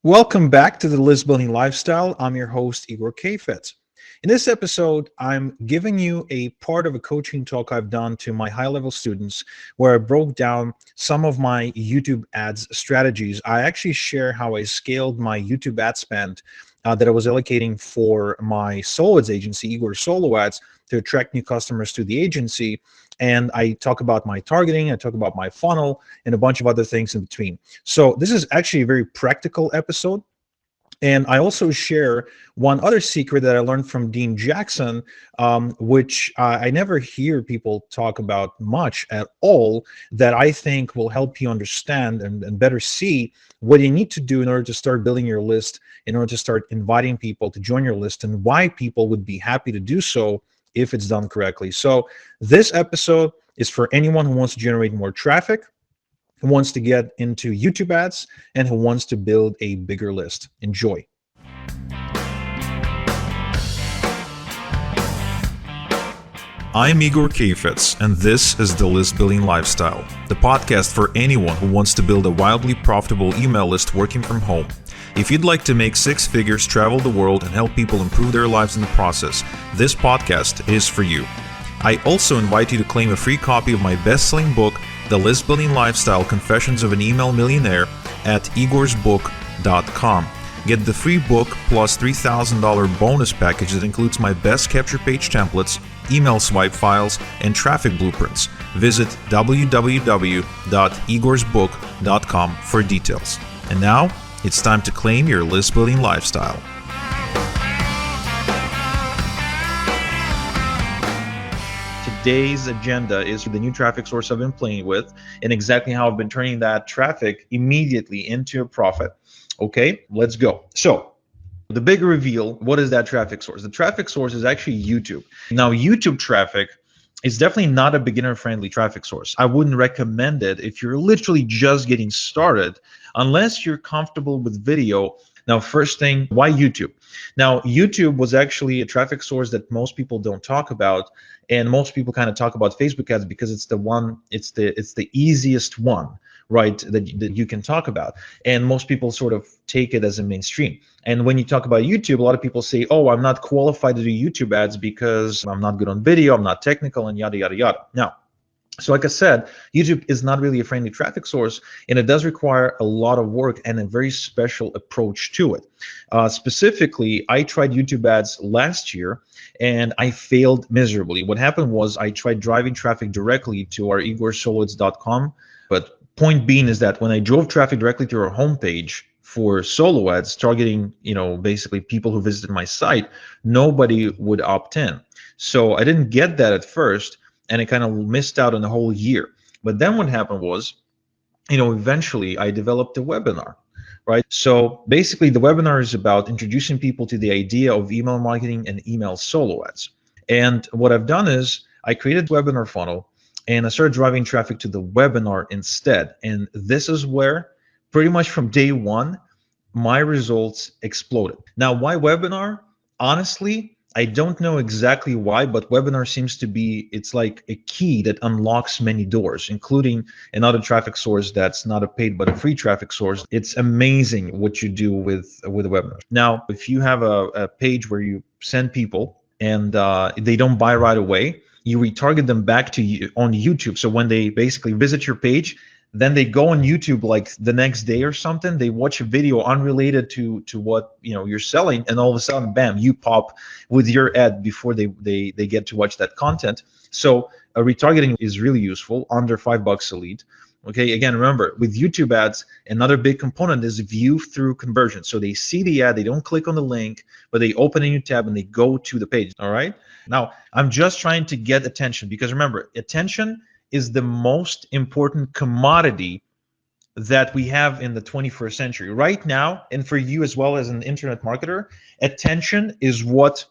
Welcome back to the List Building Lifestyle. I'm your host, Igor Kheifets. In this episode, I'm giving you a part of a coaching talk I've done to my high level students where I broke down some of my YouTube ads strategies. I actually share how I scaled my YouTube ad spend that I was allocating for my solo ads agency, Igor Solo Ads, to attract new customers to the agency. And I talk about my targeting, I talk about my funnel, and a bunch of other things in between. So this is actually a very practical episode. And I also share one other secret that I learned from Dean Jackson, which I never hear people talk about much at all, that I think will help you understand and better see what you need to do in order to start building your list, in order to start inviting people to join your list, and why people would be happy to do so if it's done correctly. So this episode is for anyone who wants to generate more traffic, who wants to get into YouTube ads, and who wants to build a bigger list. Enjoy. I'm Igor Kheifets, and this is the List Building Lifestyle, the podcast for anyone who wants to build a wildly profitable email list working from home. If you'd like to make six figures, travel the world, and help people improve their lives in the process, this podcast is for you. I also invite you to claim a free copy of my best-selling book, The List Building Lifestyle: Confessions of an Email Millionaire, at igorsbook.com. Get the free book plus $3,000 bonus package that includes my best capture page templates, email swipe files, and traffic blueprints. Visit www.igorsbook.com for details. And now, it's time to claim your list building lifestyle. Today's agenda is the new traffic source I've been playing with and exactly how I've been turning that traffic immediately into a profit. Okay, let's go. So the big reveal, what is that traffic source? The traffic source is actually YouTube. Now, YouTube traffic is definitely not a beginner-friendly traffic source. I wouldn't recommend it if you're literally just getting started, unless you're comfortable with video. Now, first thing, why YouTube? Now, YouTube was actually a traffic source that most people don't talk about, and most people kind of talk about Facebook ads because it's the one, it's the easiest one, right, that you can talk about, and most people sort of take it as a mainstream. And when you talk about YouTube, a lot of people say, oh, I'm not qualified to do YouTube ads because I'm not good on video, I'm not technical, and yada yada yada. Now, so like I said, YouTube is not really a friendly traffic source, and it does require a lot of work and a very special approach to it. Specifically, I tried YouTube ads last year, and I failed miserably. What happened was I tried driving traffic directly to our igorsoloads.com, but point being is that when I drove traffic directly to our homepage for solo ads, targeting, basically people who visited my site, nobody would opt in. So I didn't get that at first, and I kind of missed out on the whole year. But then what happened was, eventually I developed a webinar, right? So basically the webinar is about introducing people to the idea of email marketing and email solo ads. And what I've done is I created a webinar funnel, and I started driving traffic to the webinar instead. And this is where pretty much from day one, my results exploded. Now, why webinar? Honestly, I don't know exactly why, but webinar seems to be, it's like a key that unlocks many doors, including another traffic source that's not a paid but a free traffic source. It's amazing what you do with webinars. Now, if you have a page where you send people and they don't buy right away, you retarget them back to you on YouTube. So when they basically visit your page, then they go on YouTube like the next day or something, they watch a video unrelated to what you're selling, and all of a sudden, bam, you pop with your ad before they get to watch that content. So retargeting is really useful, under $5 a lead. Okay, again, remember, with YouTube ads, another big component is view through conversion. So they see the ad, they don't click on the link, but they open a new tab and they go to the page. All right, now I'm just trying to get attention, because remember, attention is the most important commodity that we have in the 21st century right now. And for you as well as an internet marketer, attention is what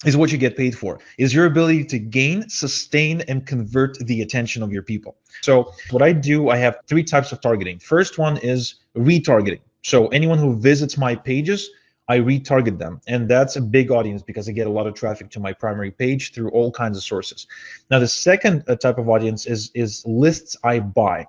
you get paid for, is your ability to gain, sustain, and convert the attention of your people. So what I do, I have three types of targeting. First one is retargeting. So anyone who visits my pages, I retarget them, and that's a big audience because I get a lot of traffic to my primary page through all kinds of sources. Now, the second type of audience is lists I buy.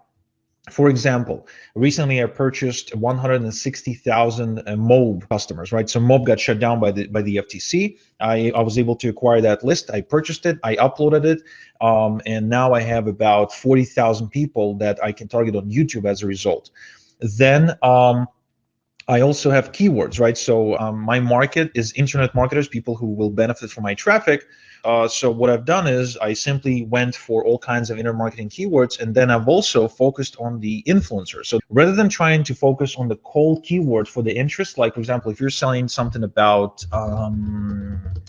For example, recently I purchased 160,000 MOB customers, right? So MOB got shut down by the FTC. I was able to acquire that list. I purchased it, I uploaded it, and now I have about 40,000 people that I can target on YouTube as a result. Then I also have keywords, right? So my market is internet marketers, people who will benefit from my traffic. So what I've done is I simply went for all kinds of internet marketing keywords, and then I've also focused on the influencers. So rather than trying to focus on the cold keyword for the interest, like for example, if you're selling something about, I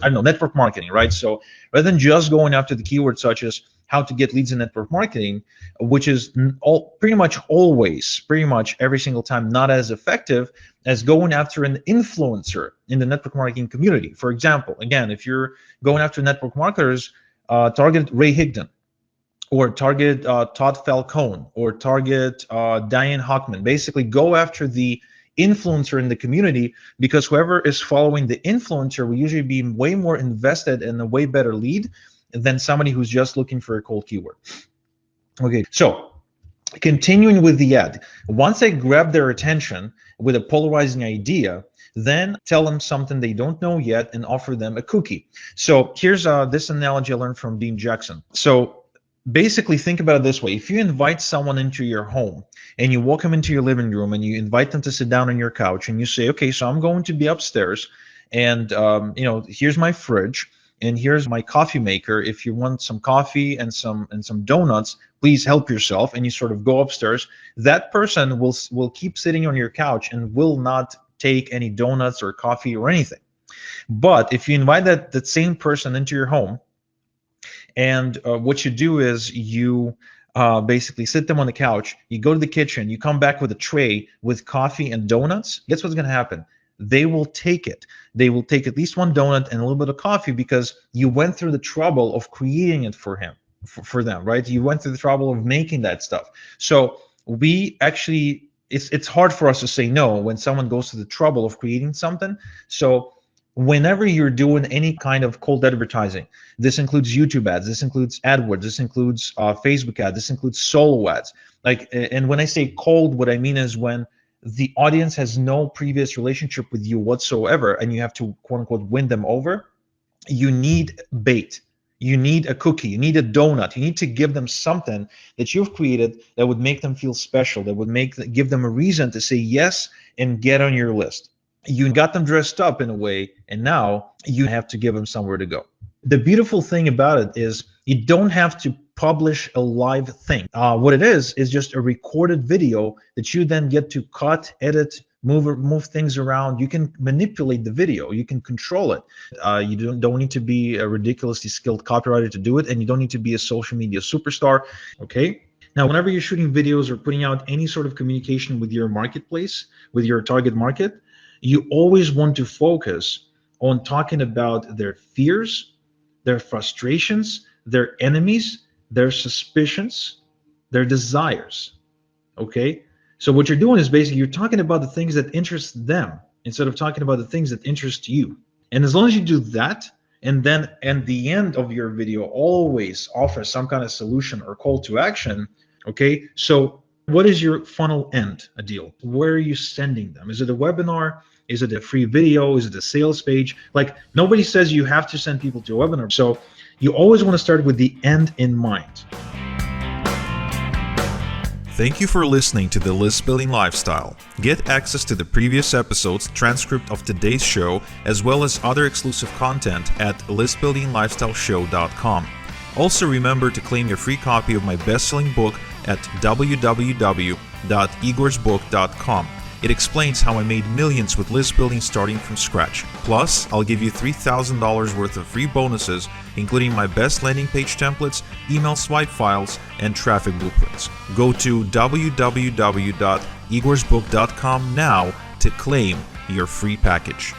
don't know, network marketing, right? So rather than just going after the keywords such as how to get leads in network marketing, which is pretty much always, pretty much every single time, not as effective as going after an influencer in the network marketing community. For example, again, if you're going after network marketers, target Ray Higdon, or target Todd Falcone, or target Diane Hockman. Basically, go after the influencer in the community, because whoever is following the influencer will usually be way more invested in a way better lead than somebody who's just looking for a cold keyword. Okay, so continuing with the ad, once I grab their attention with a polarizing idea, then tell them something they don't know yet and offer them a cookie. So here's this analogy I learned from Dean Jackson. So basically, think about it this way. If you invite someone into your home and you walk them into your living room and you invite them to sit down on your couch and you say, okay, so I'm going to be upstairs, and here's my fridge, and here's my coffee maker. If you want some coffee and some donuts, please help yourself. And you sort of go upstairs. That person will keep sitting on your couch and will not take any donuts or coffee or anything. But if you invite that same person into your home, and what you do is you basically sit them on the couch, you go to the kitchen, you come back with a tray with coffee and donuts, guess what's going to happen? They will take it. They will take at least one donut and a little bit of coffee, because you went through the trouble of creating it for them, right? You went through the trouble of making that stuff. So we actually, it's hard for us to say no when someone goes to the trouble of creating something. So whenever you're doing any kind of cold advertising, this includes YouTube ads, this includes AdWords, this includes Facebook ads, this includes solo ads. And when I say cold, what I mean is when the audience has no previous relationship with you whatsoever, and you have to quote unquote win them over, you need bait. You need a cookie, you need a donut, you need to give them something that you've created that would make them feel special, that would give them a reason to say yes and get on your list. You got them dressed up in a way, and now you have to give them somewhere to go. The beautiful thing about it is you don't have to publish a live thing. What it is just a recorded video that you then get to cut, edit, move things around. You can manipulate the video, you can control it. You don't need to be a ridiculously skilled copywriter to do it, and you don't need to be a social media superstar. Okay, now whenever you're shooting videos or putting out any sort of communication with your marketplace, with your target market, you always want to focus on talking about their fears, their frustrations, their enemies, their suspicions, their desires. Okay, so what you're doing is basically you're talking about the things that interest them instead of talking about the things that interest you. And as long as you do that, and then at the end of your video always offer some kind of solution or call to action. Okay, so what is your funnel end, Adil? Where are you sending them? Is it a webinar? Is it a free video? Is it a sales page? Like, nobody says you have to send people to a webinar. So you always want to start with the end in mind. Thank you for listening to the List Building Lifestyle. Get access to the previous episodes, transcript of today's show, as well as other exclusive content at listbuildinglifestyleshow.com. Also remember to claim your free copy of my best-selling book at www.igorsbook.com. It explains how I made millions with list building starting from scratch. Plus, I'll give you $3,000 worth of free bonuses, including my best landing page templates, email swipe files, and traffic blueprints. Go to www.igorsbook.com now to claim your free package.